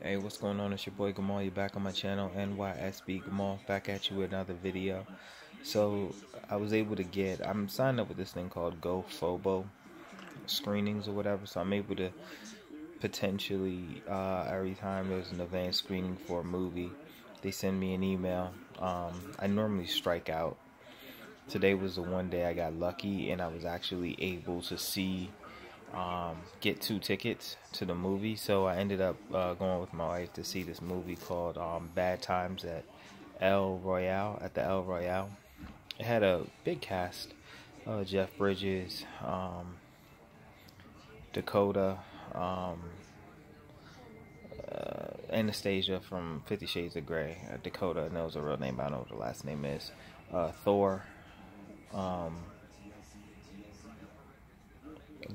Hey, what's going on? It's your boy Gamal. You're back on my channel, NYSB Gamal. Back at you with another video. So I was able to I'm signed up with this thing called GoFobo screenings or whatever. So I'm able to potentially, every time there's an advanced screening for a movie, they send me an email. I normally strike out. Today was the one day I got lucky and I was actually able to get 2 tickets to the movie. So I ended up going with my wife to see this movie called Bad Times at the El Royale. It had a big cast: Jeff Bridges, Dakota, Anastasia from 50 Shades of Grey. Dakota knows her real name, but I don't know what her last name is. Thor,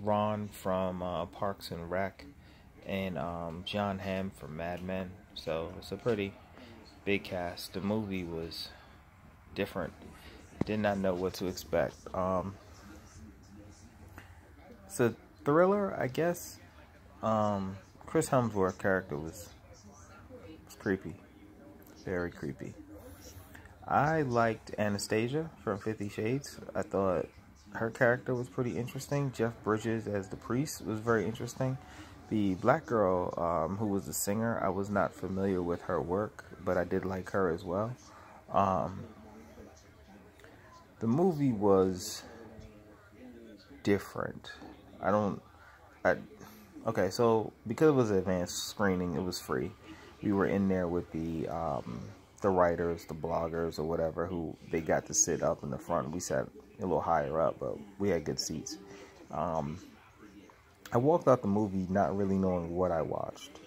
Ron from Parks and Rec, and John Hamm from Mad Men. So it's a pretty big cast. The movie was different. Did not know what to expect. It's a thriller, I guess. Chris Hemsworth's character was creepy, very creepy. I liked Anastasia from 50 Shades. I thought her character was pretty interesting. Jeff Bridges as the priest was very interesting. The black girl who was the singer, I was not familiar with her work, but I did like her as well. The movie was different. Okay, so because it was an advanced screening, it was free. We were in there with the writers, the bloggers, or whatever, who they got to sit up in the front. We sat a little higher up, but we had good seats. I walked out the movie not really knowing what I watched.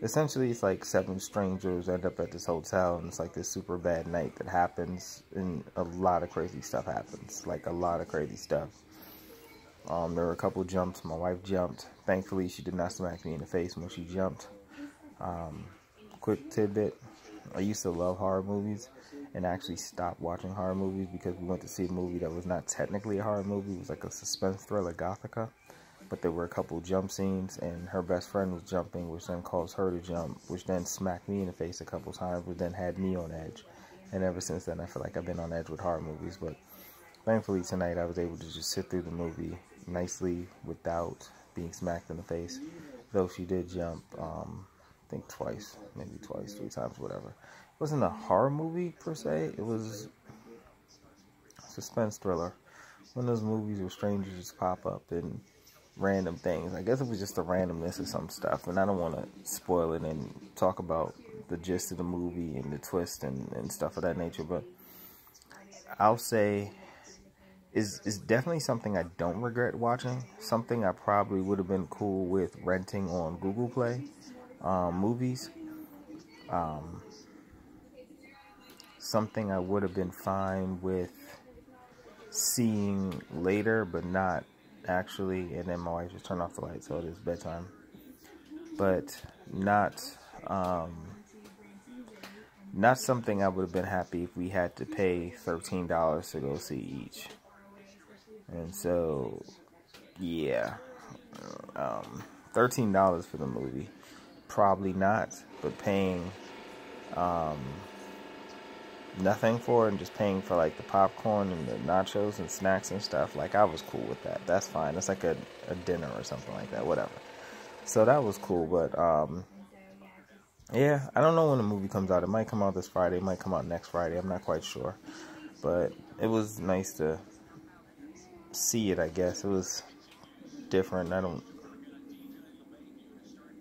Essentially, it's like 7 strangers end up at this hotel, and it's like this super bad night that happens, and a lot of crazy stuff happens. Like, a lot of crazy stuff. There were a couple jumps. My wife jumped. Thankfully, she did not smack me in the face when she jumped. Quick tidbit. I used to love horror movies and actually stopped watching horror movies because we went to see a movie that was not technically a horror movie. It was like a suspense thriller, Gothica. But there were a couple jump scenes, and her best friend was jumping, which then caused her to jump, which then smacked me in the face a couple times, which then had me on edge. And ever since then, I feel like I've been on edge with horror movies. But thankfully, tonight, I was able to just sit through the movie nicely without being smacked in the face. Though she did jump, I think twice, maybe twice, 3 times, whatever. It wasn't a horror movie, per se. It was a suspense thriller. One of those movies where strangers just pop up and random things. I guess it was just the randomness of some stuff, and I don't want to spoil it and talk about the gist of the movie and the twist and stuff of that nature, but I'll say is definitely something I don't regret watching. Something I probably would have been cool with renting on Google Play movies. Something I would have been fine with seeing later, but not actually. And then my wife just turned off the light, so it is bedtime. But not something I would have been happy if we had to pay $13 to go see each. And so, yeah, $13 for the movie, probably not. But paying nothing for it and just paying for like the popcorn and the nachos and snacks and stuff, like, I was cool with that. That's fine. That's like a dinner or something like that, whatever. So that was cool. But yeah, I don't know when the movie comes out. It might come out this Friday, it might come out next Friday, I'm not quite sure. But it was nice to see it, I guess. It was different. I don't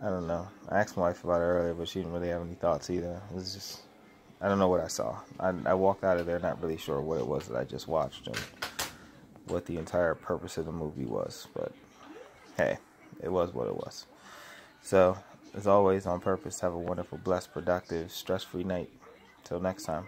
know. I asked my wife about it earlier, but she didn't really have any thoughts either. It was just, I don't know what I saw. I walked out of there not really sure what it was that I just watched and what the entire purpose of the movie was. But hey, it was what it was. So, as always, on purpose, have a wonderful, blessed, productive, stress-free night. Till next time.